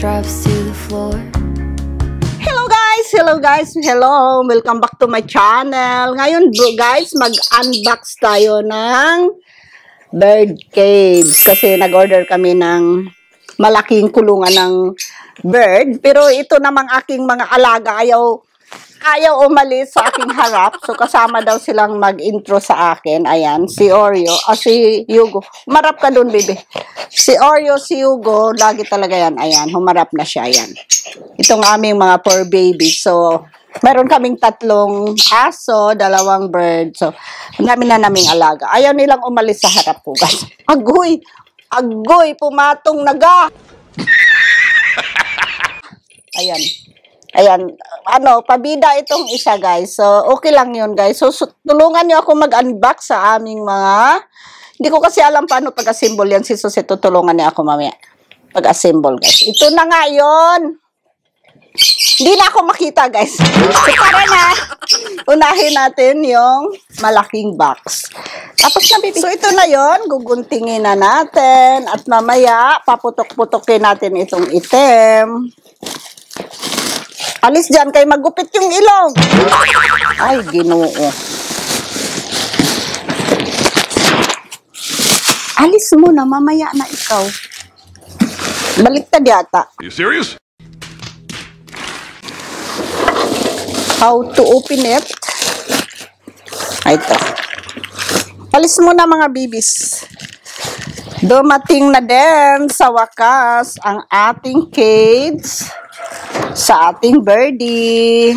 drops to the floor. Hello guys, hello, welcome back to my channel. Ngayon guys, mag-unbox tayo ng bird cages kasi nag-order kami ng malaking kulungan ng bird, pero ito namang aking mga alaga ayaw umalis sa aking harap. So, kasama daw silang mag-intro sa akin. Ayan, si Oreo. Si Hugo. Humarap ka dun, baby. Si Oreo, si Hugo, lagi talaga yan. Ayan, humarap na siya. Ayan. Itong aming mga poor baby. So, meron kaming 3 aso, 2 bird. So, ang dami na naming alaga. Ayaw nilang umalis sa harap ko, guys. Agoy! Agoy! Pumatong naga! Ayan. Ayan, pabida itong isa, guys. So, okay lang yun, guys. So, tulungan nyo ako mag-unbox sa aming mga... Hindi ko kasi alam paano pag-assemble yan. Si Susie, tutulungan niya ako mamaya. Pag-assemble, guys. Ito na nga yun. Hindi na ako makita, guys. So, tara na. Unahin natin yung malaking box. Tapos na, baby. So, ito na yun. Guguntingin na natin. At mamaya, paputok-putokin natin itong item. Alis dyan, kay magupit yung ilong. Ay, Ginoo. Alis mo na, mamaya na ikaw. Baliktad yata. Are you serious? How to open it? Ito. Alis mo na, mga bibis. Dumating na din sa wakas ang ating cage sa ating birdie.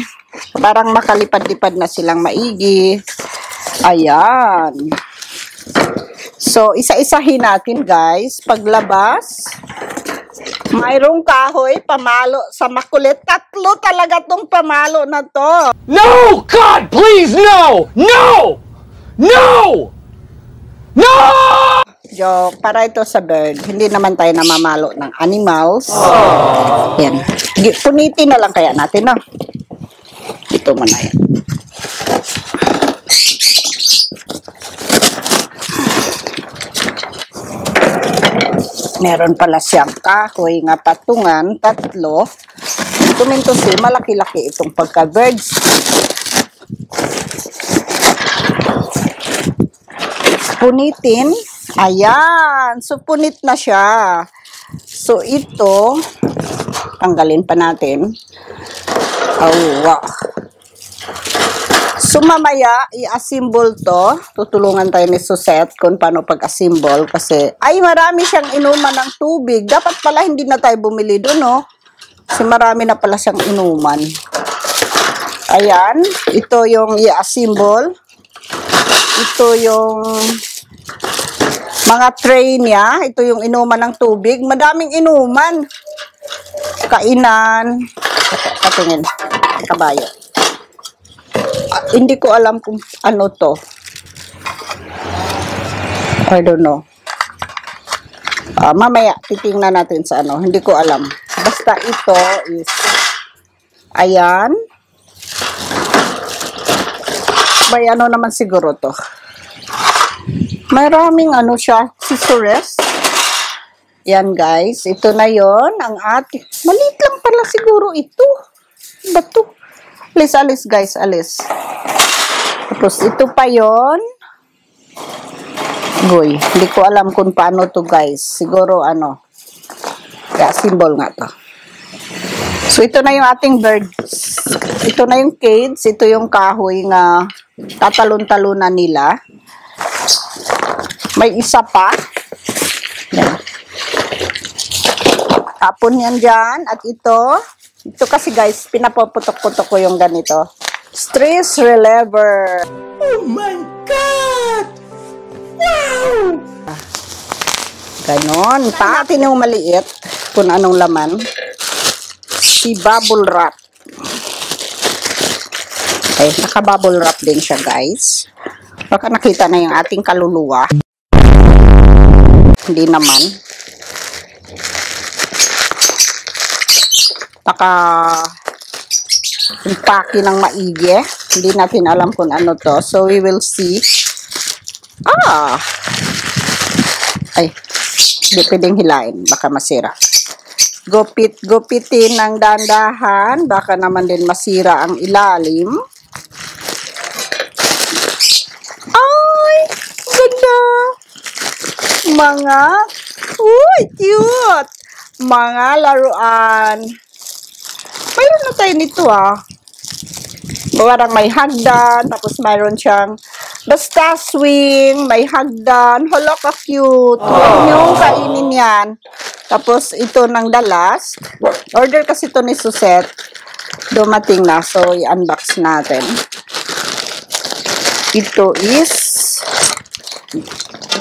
Parang makalipad-lipad na silang maigi. Ayan. So, isa-isahin natin, guys. Paglabas, mayroong kahoy, pamalo sa makulit. 3 talaga tong pamalo na to. No! God, please, no! No! No! No! Joke, para ito sa bird. Hindi naman tayo namamalo ng animals. Yan. Punitin na lang kaya natin, no? Ito mo na yan. Meron pala siyang kahoy nga patungan, 3. Tuminto si malaki-laki itong pagka-birds. Punitin. Ayan. So, punit na siya. So, ito, tanggalin pa natin. Awa. So, mamaya, i-assemble to. Tutulungan tayo ni Susette kung paano pag-assemble. Kasi, ay, marami siyang inuman ng tubig. Dapat pala hindi na tayo bumili doon, no? Kasi marami na pala siyang inuman. Ayan. Ito yung i-assemble. Ito yung mga tray niya. Ito yung inuman ng tubig. Madaming inuman. Kainan. Patingin. Kabayo. Hindi ko alam kung ano to. I don't know. Mamaya, titingnan natin sa ano. Hindi ko alam. Basta ito is ayan. May ano naman siguro to. Maraming ano siya, scissors. Yan, guys. Ito na yon ang ating. Maliit lang pala siguro ito. Bato. Alis, guys. Alis. Tapos, ito pa yon. Goy. Hindi ko alam kung paano to, guys. Siguro, ano. Kaya, symbol nga to. So, ito na yung ating birds. Ito na yung cage. Ito yung kahoy nga tatalon-talunan nila. May isa pa. Yan. Tapon yan dyan. At ito kasi guys, pinapuputok-putok ko yung ganito. Stress reliever. Oh my God! Wow! Ganon. Paatin yung maliit kung anong laman. Si bubble wrap. Okay, naka-bubble wrap din siya, guys. Baka nakita na yung ating kaluluwa. Hindi naman. Baka impake ng maigi. Hindi natin alam kung ano to. So, we will see. Ay, hindi pwedeng hilain. Baka masira. Gupit-gupitin ng dahan-dahan. Baka naman din masira ang ilalim. Ay! Ganda! Mga, uy, cute! Mga laruan. Mayroon na tayo nito Parang may hagdan, tapos mayroon siyang basta swing, may hagdan. Hala ka cute. Yung kainin yan. Tapos ito ng the last. Order kasi ito ni Suzette. Dumating na. So, i-unbox natin. Ito is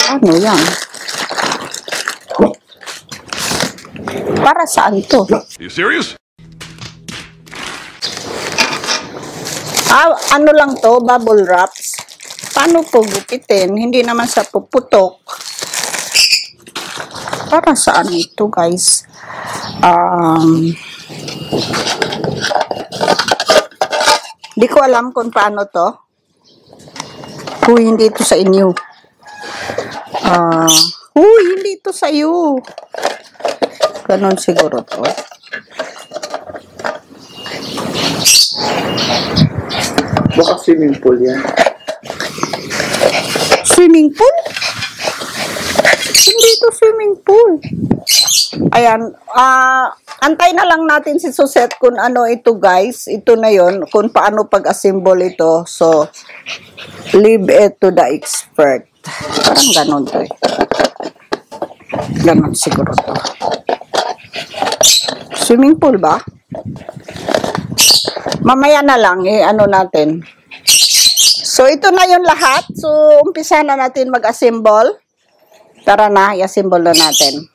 ano yan? Para saan to? You serious? Ano lang to? Bubble wraps. Paano po gupitin? Hindi naman sa puputok. Para saan ito, guys? Di ko alam kung paano to. Kung hindi ito sa inyo. Hindi ito sa iyo. Ganon siguro to. Baka swimming pool yan. Swimming pool? Hindi ito swimming pool. Ayan. Antay na lang natin si Suzette kung ano ito, guys. Ito na yon, kung paano pag-assemble ito. So, leave it to the expert. Parang ganon to. Ganon siguro to. Swimming pool ba? Mamaya na lang, ano natin. So, ito na yung lahat. So, umpisa na natin mag-assemble. Tara na, i-assemble na natin.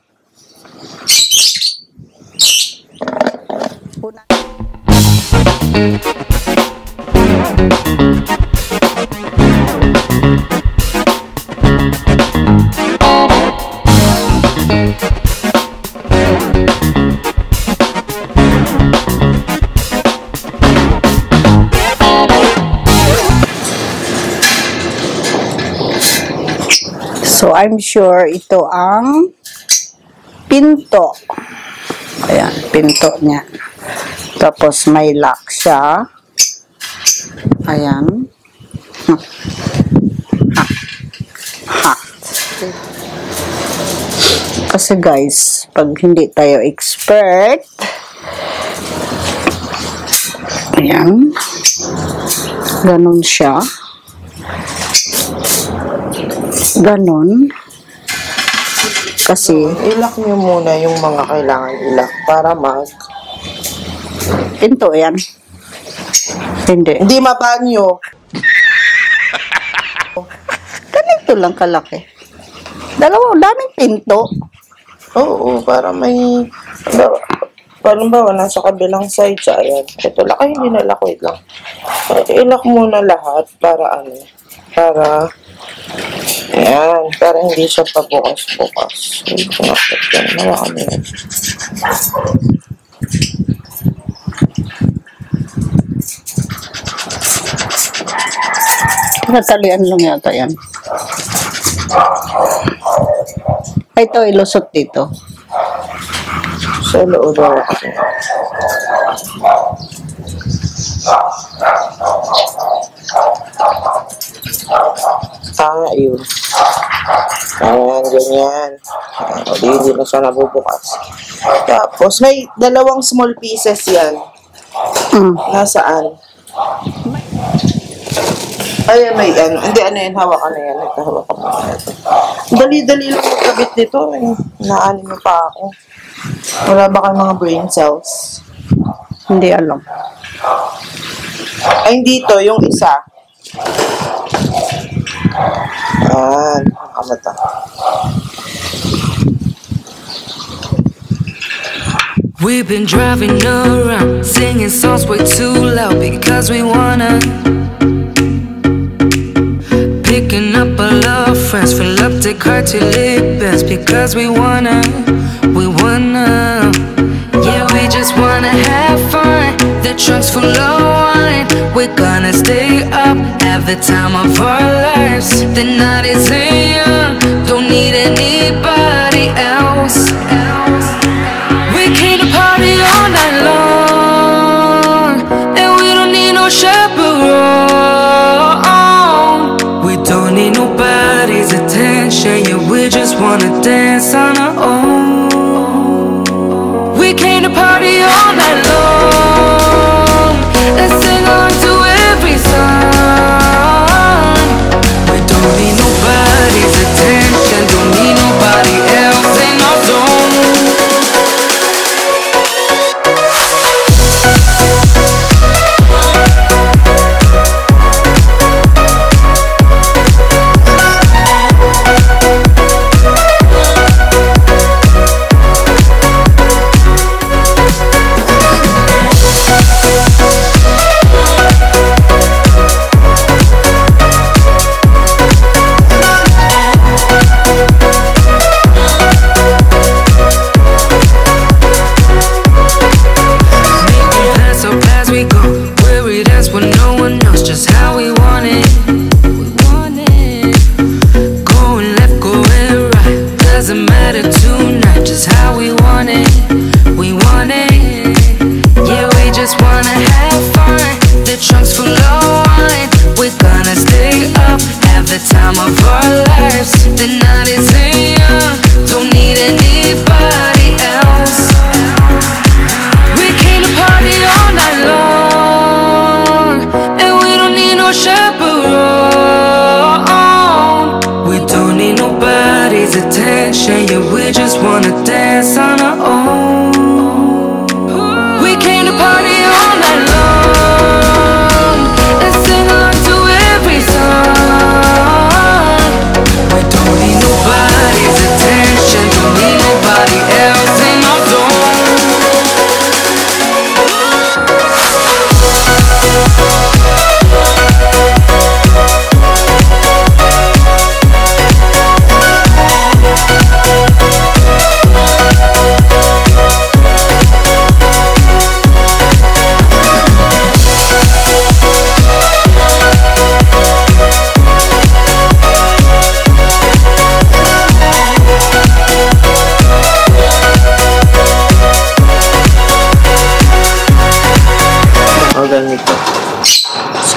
So, I'm sure ito ang pinto. Ayan, pinto niya. Tapos, may lock siya. Ayan. Kasi guys, pag hindi tayo expert, ayan, ganun siya. Ganon. Kasi, I-lock nyo muna yung mga kailangan i-lock para pinto yan. Hindi. hindi mabanyo. Ganito lang kalaki. Daming pinto. Oo, para may... Halimbawa, nasa kabilang side siya. Ayan. Ito, laki, hindi na lock. Wait lang. I-lock muna lahat para ayan, para hindi siya pabukas-bukas. Pinakit yan. Nawakan mo yan. Natalian lang yata yan. Ito, ilusot dito. Sa loob ako. Yun. Ayan, ganyan. Hindi na siya nabubukas. Tapos, may dalawang small pieces yan. Nasaan? Ay, may ano. Hindi, ano yan. Hawakan na yan. Hawakan mo na ito. Dali-dali lang magkabit dito. Naanin mo pa ako. Wala ba kayong mga brain cells? Hindi alam. Ay, dito. Yung isa. Kamata. We've been driving around, singing songs way too loud because we wanna. Picking up all our friends, fill up the car till it bends because we wanna. Yeah, we just wanna have fun. The trunk's full of wine. We're gonna stay up, have the time of our lives. The night is young, don't need anybody else. We came to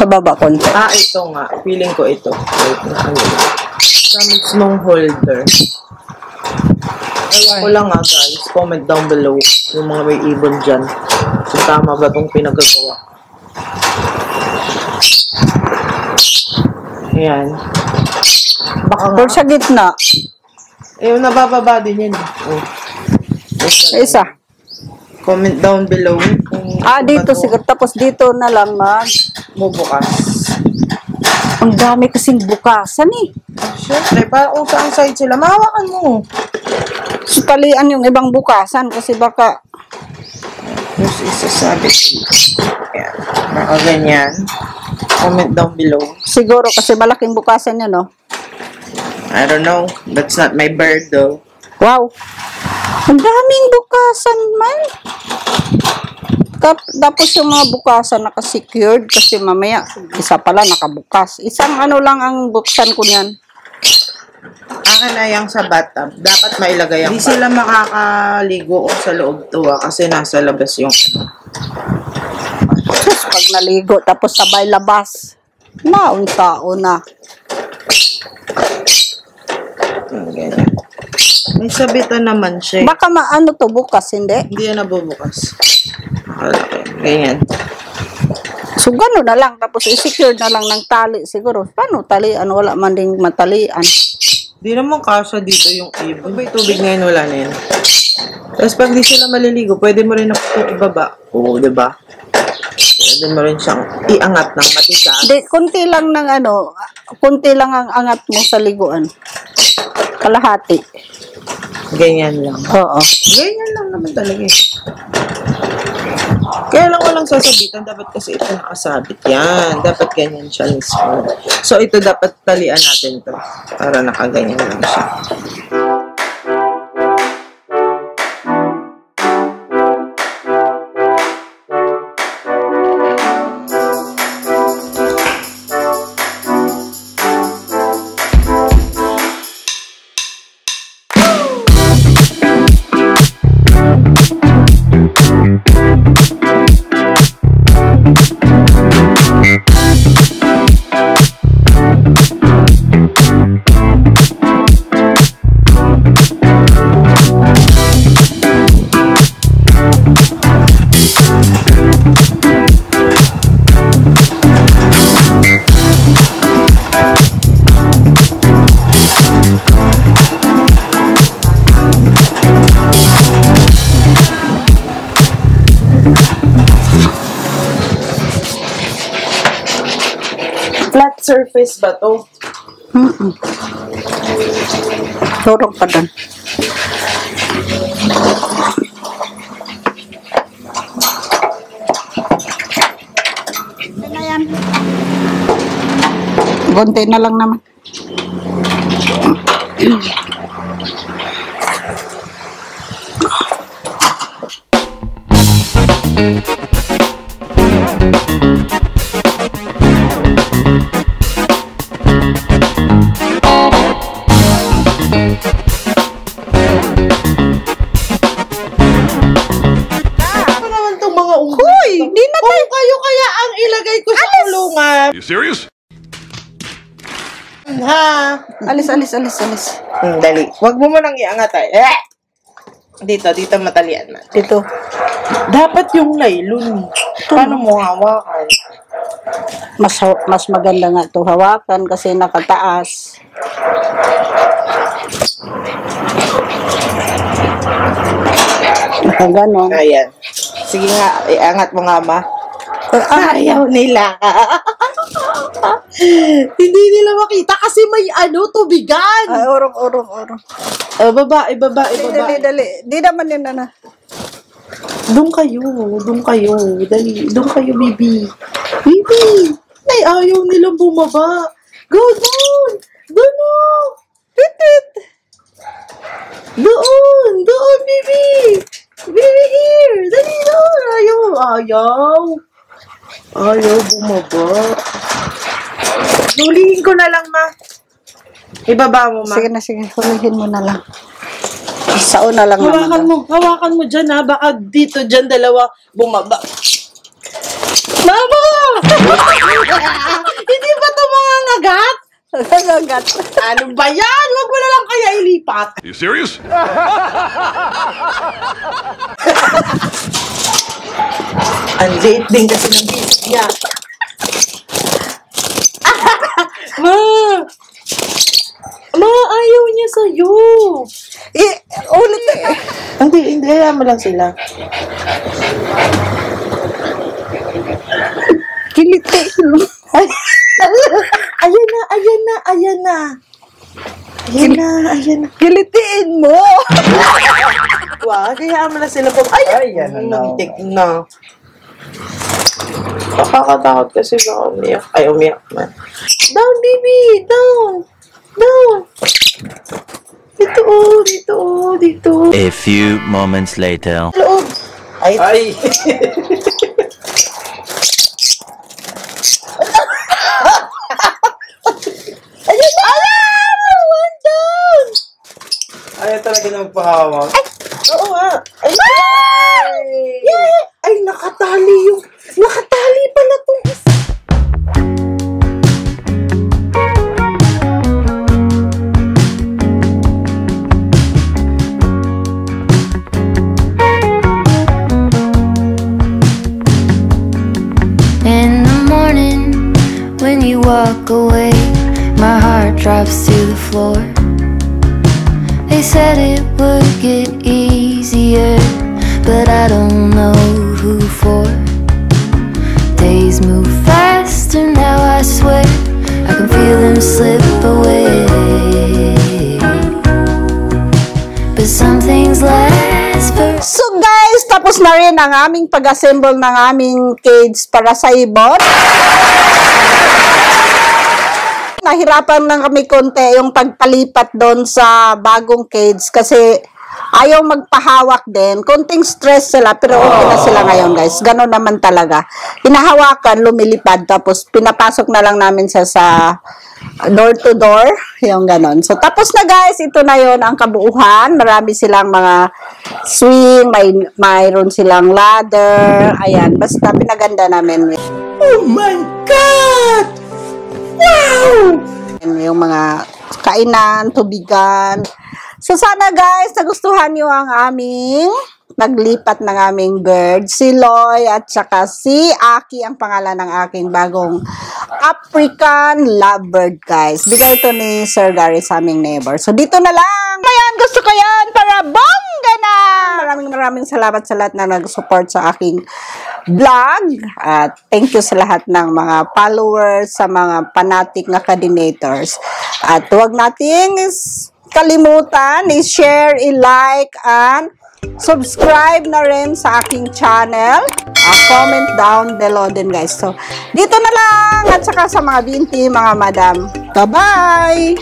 Sa baba konti. Ito nga. Feeling ko ito. Wait na ano. Sa mismong holder. Ewan ko lang nga guys. Comment down below yung mga may ibon dyan. So tama ba itong pinagagawa? Ayan. Baka nga. Or sa gitna. Nabababa din yun. Oh. Isa. Comment down below. Kung Dito siguro. Tapos dito na lang bubukas. Ang dami kasing bukasan eh. Siyempre, para kung saan side sila, mahawakan mo. Sutalian yung ibang bukasan kasi baka Tapos isasabi. Ayan. Baka ganyan. Comment down below. siguro kasi malaking bukasan yun, no? I don't know. That's not my bird though. Wow! Ang daming bukasan man. Tapos yung mga bukasan naka-secured kasi mamaya isa pala nakabukas. Isang ano lang ang buksan ko niyan. Akin na yung sa bathtub. Dapat mailagay ang Hindi sila makakaligo sa loob to kasi nasa labas yung Pag naligo tapos sabay labas. Naunta-o na. ganyan. May sabitan naman siya. Baka maano to bukas, hindi? Hindi yan nabubukas. Ganyan. So gano'n na lang. Tapos i-secure na lang ng tali siguro. Paano talian? Wala man ding matalian. Di naman kasha dito yung ibon. May tubig ngayon, wala na yan. Tapos pag di sila maliligo, pwede mo rin ibaba. Oo, diba? Pwede mo rin siyang iangat ng matigas. Kunti lang ng ano, kunti lang ang angat mo sa liguan. Kalahati. Ganyan lang. Oo. Ganyan lang naman talaga eh. Kaya lang walang sasabitan. Dapat kasi ito nakasabit. Yan. Dapat ganyan siya mismo. So, ito dapat talian natin to. Para nakaganyan lang siya. Flat surface ba to? Turok pa doon. Gonte na lang naman. Ano naman itong mga unggoy? Hoy! Di na Kung kayo kaya ang ilagay ko sa kulungan. You serious? Ha? Alis. Dali. Huwag mo munang iangat ay. Dito matalian na. Dito. Dapat yung laylon. Paano mo hawakan? Mas maganda nga ito hawakan kasi nakataas. Nakaganon. Ayan. Sige nga, iangat mo nga ma. Ayaw nila. Hindi nila makita kasi may tubigan. Ay, urong. Babae. Dali. Di naman yun na. Doon kayo. Dali, doon kayo, baby. Baby! Ay, ayaw nilang bumaba. Go down! Doon o! Titit! Doon, baby! Baby, here! Dali doon! Ayaw bumaba. Hulihin ko na lang, ma. Ibaba mo, ma. Sige. Hulihin mo na lang. Sa una lang naman. Hawakan mo dyan, ha. Baka dyan dalawa bumaba. Mama! Hindi ba ito mga ngagat? Nagagat. Ano ba yan? Huwag mo na lang kaya ilipat. You serious? Ang liit din kasi ng bisig niya. Ma! Ma, ayaw niya sa'yo. Ulit eh. Hindi, hayaan mo lang sila. Kilitin mo. Ayan na. Kilitiin mo. Wag, hayaan mo lang sila. Ayan na. Nagtik na. Nakakatakot kasi baka umiyak. Ay, umiyak man. Down, baby! Down! Dito. A few moments later. Loob. Ay. One down! Ayaw talaga na magpahawak. Oo nga. Ay, nakatali pala itong isa. In the morning, when you walk away, my heart drops to the floor. They said it would get easier, but I don't know who for. Days move faster now, I swear I can feel them slip away. But some things last forever. So guys, tapos na rin ang aming pag-assemble ng aming cage para sa ibon. Nahirapan lang kami konti yung pagpalipat doon sa bagong cage kasi ayaw magpahawak din. Konting stress sila pero okay na sila ngayon guys. Ganon naman talaga. Hinahawakan, lumilipad tapos pinapasok na lang namin siya sa door to door. Yung ganon. So tapos na guys, ito na yon ang kabuuhan. Marami silang mga swing, mayroon silang ladder. Ayan, basta pinaganda namin. Oh my God! Wow! Yung mga kainan, tubigan. So sana guys, nagustuhan nyo ang aming naglipat ng aming bird. Si Loy at saka si Aki ang pangalan ng aking bagong African lovebird guys. Bigay ito ni Sir Gary sa aming neighbor. So dito na lang. Ayan, gusto ko yan para bongga na! Maraming salamat sa lahat na nag-support sa aking vlog. At thank you sa lahat ng mga followers, sa mga fanatic na coordinators. At huwag nating kalimutan, i-share, i-like, and subscribe na rin sa aking channel. Comment down below din guys. So, dito na lang. At saka sa mga binti, mga madam. Bye-bye!